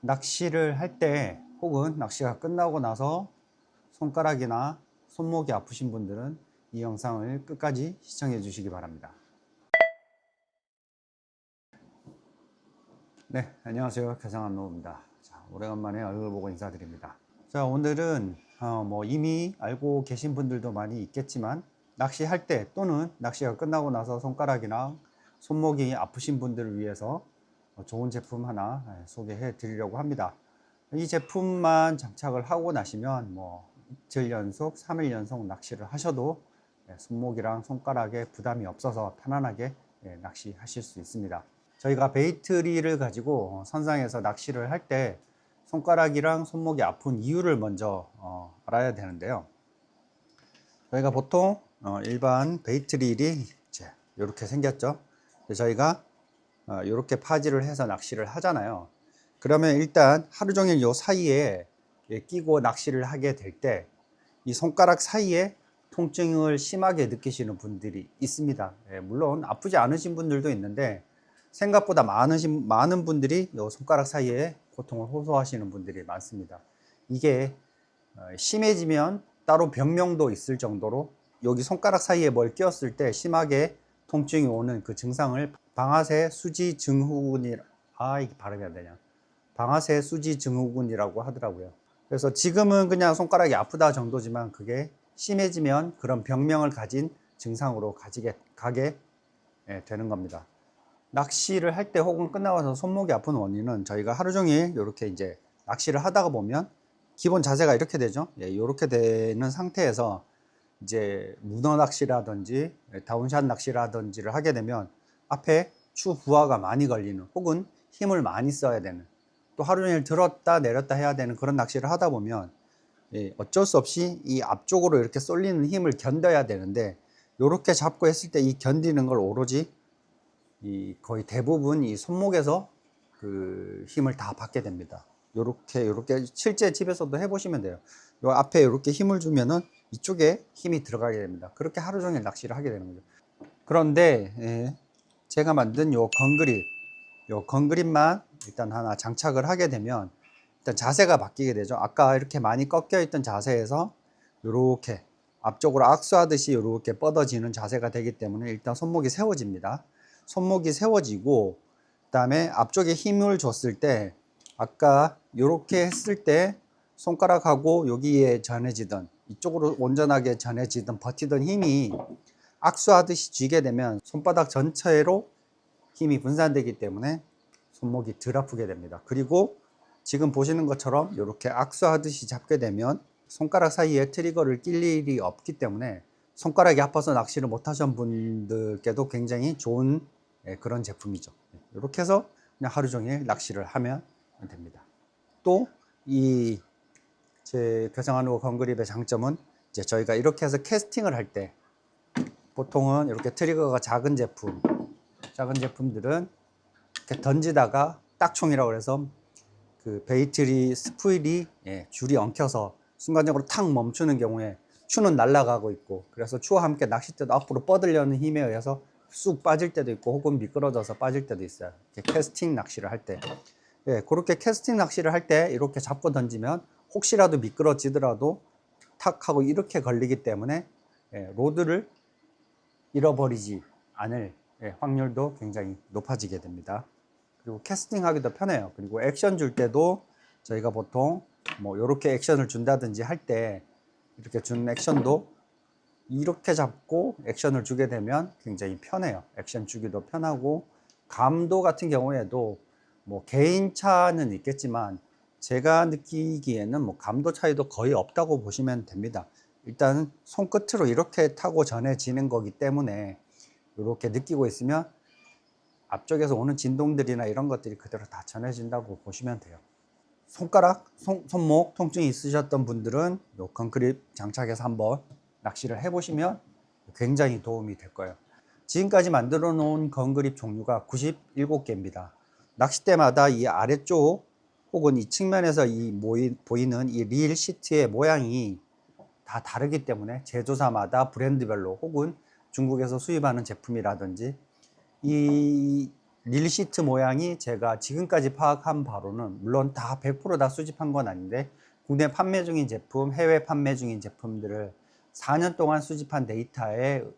낚시를 할 때 혹은 낚시가 끝나고 나서 손가락이나 손목이 아프신 분들은 이 영상을 끝까지 시청해 주시기 바랍니다. 네, 안녕하세요. 겨상한노입니다. 오래간만에 얼굴 보고 인사드립니다. 자, 오늘은 이미 알고 계신 분들도 많이 있겠지만 낚시할 때 또는 낚시가 끝나고 나서 손가락이나 손목이 아프신 분들을 위해서 좋은 제품 하나 소개해 드리려고 합니다. 이 제품만 장착을 하고 나시면 이틀 연속, 3일 연속 낚시를 하셔도 손목이랑 손가락에 부담이 없어서 편안하게 낚시하실 수 있습니다. 저희가 베이트리를 가지고 선상에서 낚시를 할 때 손가락이랑 손목이 아픈 이유를 먼저 알아야 되는데요. 저희가 보통 일반 베이트릴이 이렇게 생겼죠. 저희가 이렇게 파지를 해서 낚시를 하잖아요. 그러면 일단 하루 종일 요 사이에 끼고 낚시를 하게 될 때 이 손가락 사이에 통증을 심하게 느끼시는 분들이 있습니다. 물론 아프지 않으신 분들도 있는데 생각보다 많은 분들이 요 손가락 사이에 고통을 호소하시는 분들이 많습니다. 이게 심해지면 따로 병명도 있을 정도로 여기 손가락 사이에 뭘 끼웠을 때 심하게 통증이 오는 그 증상을 방아쇠 수지 증후군이 이게 발음이 안 되냐. 방아쇠 수지 증후군이라고 하더라고요. 그래서 지금은 그냥 손가락이 아프다 정도지만 그게 심해지면 그런 병명을 가진 증상으로 가게 되는 겁니다. 낚시를 할 때 혹은 끝나고 나서 손목이 아픈 원인은 저희가 하루 종일 이렇게 이제 낚시를 하다가 보면 기본 자세가 이렇게 되죠. 이렇게 되는 상태에서 이제 문어 낚시라든지 다운샷 낚시라든지를 하게 되면 앞에 추 부하가 많이 걸리는 혹은 힘을 많이 써야 되는 또 하루 종일 들었다 내렸다 해야 되는 그런 낚시를 하다 보면 어쩔 수 없이 이 앞쪽으로 이렇게 쏠리는 힘을 견뎌야 되는데 이렇게 잡고 했을 때 이 견디는 걸 오로지 거의 대부분 이 손목에서 그 힘을 다 받게 됩니다. 요렇게 실제 집에서도 해보시면 돼요. 요 앞에 이렇게 힘을 주면은 이쪽에 힘이 들어가게 됩니다. 그렇게 하루 종일 낚시를 하게 되는 거죠. 그런데 제가 만든 요 건그립만 일단 하나 장착을 하게 되면 일단 자세가 바뀌게 되죠. 아까 이렇게 많이 꺾여 있던 자세에서 이렇게 앞쪽으로 악수하듯이 이렇게 뻗어지는 자세가 되기 때문에 일단 손목이 세워집니다. 손목이 세워지고 그다음에 앞쪽에 힘을 줬을 때 아까 이렇게 했을 때 손가락하고 여기에 전해지던 이쪽으로 온전하게 전해지던 버티던 힘이 악수하듯이 쥐게 되면 손바닥 전체로 힘이 분산되기 때문에 손목이 덜 아프게 됩니다. 그리고 지금 보시는 것처럼 이렇게 악수하듯이 잡게 되면 손가락 사이에 트리거를 낄 일이 없기 때문에 손가락이 아파서 낚시를 못 하신 분들께도 굉장히 좋은 그런 제품이죠. 이렇게 해서 그냥 하루 종일 낚시를 하면 됩니다. 또 이 제 겨상한우 건그립의 장점은 이제 저희가 이렇게 해서 캐스팅을 할 때 보통은 이렇게 트리거가 작은 제품들은 이렇게 던지다가 딱총이라고 해서 그 베이트리 스푸일이 줄이 엉켜서 순간적으로 탁 멈추는 경우에 추는 날아가고 있고 그래서 추와 함께 낚싯대도 앞으로 뻗으려는 힘에 의해서 쑥 빠질 때도 있고 혹은 미끄러져서 빠질 때도 있어요. 캐스팅 낚시를 할 때 그렇게 캐스팅 낚시를 할 때 이렇게 잡고 던지면 혹시라도 미끄러지더라도 탁 하고 이렇게 걸리기 때문에 로드를 잃어버리지 않을 확률도 굉장히 높아지게 됩니다. 그리고 캐스팅 하기도 편해요. 그리고 액션 줄 때도 저희가 보통 이렇게 액션을 준다든지 할 때 이렇게 준 액션도 이렇게 잡고 액션을 주게 되면 굉장히 편해요. 액션 주기도 편하고 감도 같은 경우에도 개인 차는 있겠지만 제가 느끼기에는 감도 차이도 거의 없다고 보시면 됩니다. 일단 손끝으로 이렇게 타고 전해지는 거기 때문에 이렇게 느끼고 있으면 앞쪽에서 오는 진동들이나 이런 것들이 그대로 다 전해진다고 보시면 돼요. 손목 통증이 있으셨던 분들은 요 건그립 장착해서 한번 낚시를 해보시면 굉장히 도움이 될 거예요. 지금까지 만들어 놓은 건그립 종류가 97개입니다. 낚싯대마다 이 아래쪽 혹은 이 측면에서 보이는 이 릴 시트의 모양이 다 다르기 때문에 제조사마다 브랜드별로 혹은 중국에서 수입하는 제품이라든지 이 릴 시트 모양이 제가 지금까지 파악한 바로는 물론 다 100% 수집한 건 아닌데 국내 판매 중인 제품, 해외 판매 중인 제품들을 4년 동안 수집한 데이터를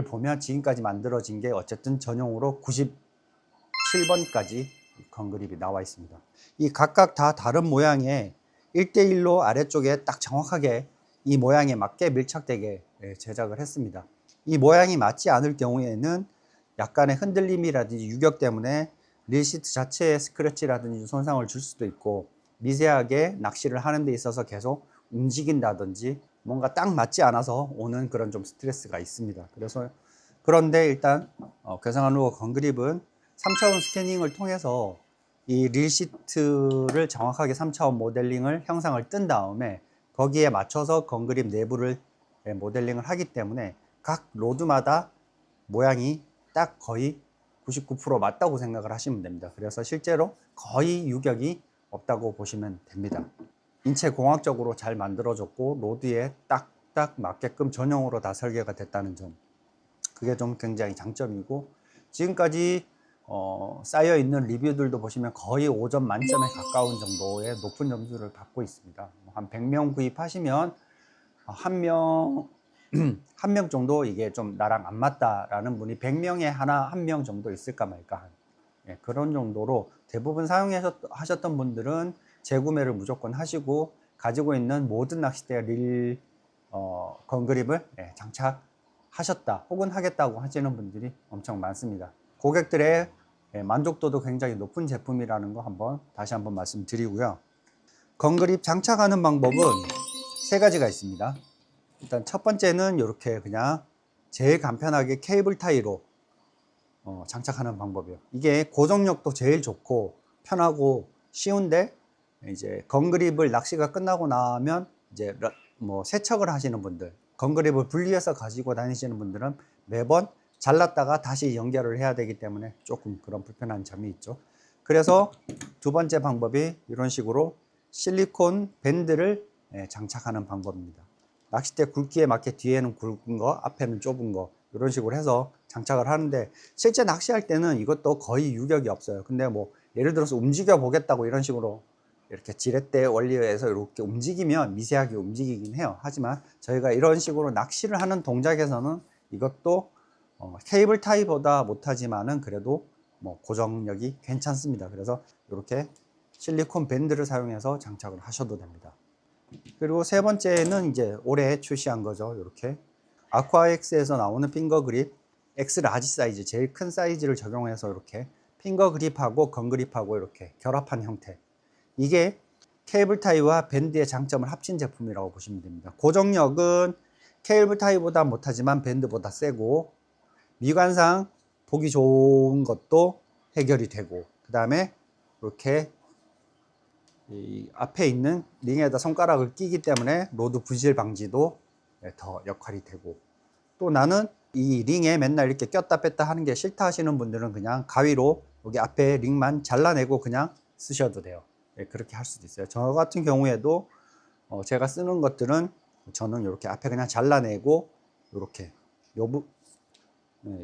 보면 지금까지 만들어진 게 어쨌든 전용으로 97번까지 건그립이 나와 있습니다. 이 각각 다 다른 모양의 1대1로 아래쪽에 딱 정확하게 이 모양에 맞게 밀착되게 제작을 했습니다. 이 모양이 맞지 않을 경우에는 약간의 흔들림이라든지 유격 때문에 릴 시트 자체에 스크래치라든지 손상을 줄 수도 있고 미세하게 낚시를 하는 데 있어서 계속 움직인다든지 뭔가 딱 맞지 않아서 오는 그런 좀 스트레스가 있습니다. 그래서 그런데 일단 괴상한 루어 건그립은 3차원 스캐닝을 통해서 이 릴 시트를 정확하게 3차원 모델링을 형상을 뜬 다음에 거기에 맞춰서 건그립 내부를 모델링을 하기 때문에 각 로드마다 모양이 딱 거의 99% 맞다고 생각을 하시면 됩니다. 그래서 실제로 거의 유격이 없다고 보시면 됩니다. 인체 공학적으로 잘 만들어졌고 로드에 딱딱 맞게끔 전용으로 다 설계가 됐다는 점, 그게 좀 굉장히 장점이고, 지금까지 쌓여 있는 리뷰들도 보시면 거의 5점 만점에 가까운 정도의 높은 점수를 받고 있습니다. 한 100명 구입하시면 한 명 정도 이게 좀 나랑 안 맞다라는 분이 100명에 한 명 정도 있을까 말까 한 그런 정도로 대부분 사용하셨던 분들은 재구매를 무조건 하시고 가지고 있는 모든 낚싯대 릴 건그립을 장착하셨다 혹은 하겠다고 하시는 분들이 엄청 많습니다. 고객들의 만족도도 굉장히 높은 제품이라는 거 다시 한번 말씀드리고요. 건그립 장착하는 방법은 세 가지가 있습니다. 일단 첫 번째는 이렇게 그냥 제일 간편하게 케이블 타이로 장착하는 방법이에요. 이게 고정력도 제일 좋고 편하고 쉬운데, 이제 건그립을 낚시가 끝나고 나면 이제 뭐 세척을 하시는 분들, 건그립을 분리해서 가지고 다니시는 분들은 매번 잘랐다가 다시 연결을 해야 되기 때문에 조금 그런 불편한 점이 있죠. 그래서 두 번째 방법이 이런 식으로 실리콘 밴드를 장착하는 방법입니다. 낚싯대 굵기에 맞게 뒤에는 굵은 거, 앞에는 좁은 거, 이런 식으로 해서 장착을 하는데 실제 낚시할 때는 이것도 거의 유격이 없어요. 근데 뭐 예를 들어서 움직여 보겠다고 이런 식으로 이렇게 지렛대 원리에서 이렇게 움직이면 미세하게 움직이긴 해요. 하지만 저희가 이런 식으로 낚시를 하는 동작에서는 이것도 케이블 타이보다 못하지만은 그래도 뭐 고정력이 괜찮습니다. 그래서 이렇게 실리콘 밴드를 사용해서 장착을 하셔도 됩니다. 그리고 세 번째는 이제 올해 출시한 거죠. 이렇게 아쿠아엑스에서 나오는 핑거 그립 X 라지 사이즈, 제일 큰 사이즈를 적용해서 이렇게 핑거 그립하고 건그립하고 이렇게 결합한 형태. 이게 케이블 타이와 밴드의 장점을 합친 제품이라고 보시면 됩니다. 고정력은 케이블 타이보다 못하지만 밴드보다 세고, 미관상 보기 좋은 것도 해결이 되고, 그 다음에 이렇게 이 앞에 있는 링에다 손가락을 끼기 때문에 로드 분실 방지도 더 역할이 되고, 또 나는 이 링에 맨날 이렇게 꼈다 뺐다 하는 게 싫다 하시는 분들은 그냥 가위로 여기 앞에 링만 잘라내고 그냥 쓰셔도 돼요. 그렇게 할 수도 있어요. 저 같은 경우에도 제가 쓰는 것들은 저는 이렇게 앞에 그냥 잘라내고 이렇게 요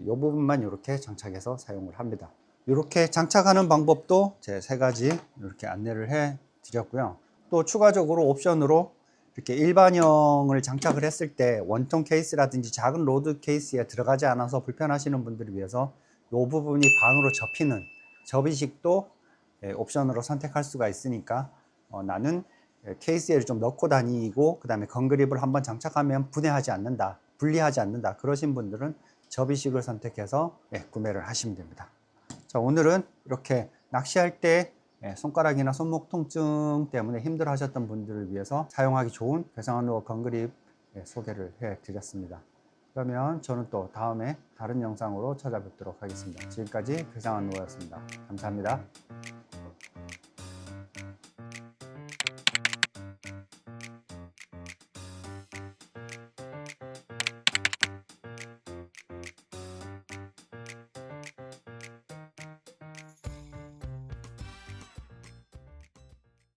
부분만 이렇게 장착해서 사용을 합니다. 이렇게 장착하는 방법도 제 세 가지 이렇게 안내를 해 드렸고요. 또 추가적으로 옵션으로 이렇게 일반형을 장착을 했을 때 원통 케이스라든지 작은 로드 케이스에 들어가지 않아서 불편하시는 분들을 위해서 이 부분이 반으로 접히는 접이식도 옵션으로 선택할 수가 있으니까 나는 케이스에 좀 넣고 다니고 그 다음에 건그립을 한번 장착하면 분해하지 않는다, 분리하지 않는다, 그러신 분들은 접이식을 선택해서 구매를 하시면 됩니다. 자, 오늘은 이렇게 낚시할 때 손가락이나 손목 통증 때문에 힘들어 하셨던 분들을 위해서 사용하기 좋은 괴상한 루어 건그립 소개를 해 드렸습니다. 그러면 저는 또 다음에 다른 영상으로 찾아뵙도록 하겠습니다. 지금까지 괴상한 루어였습니다. 감사합니다.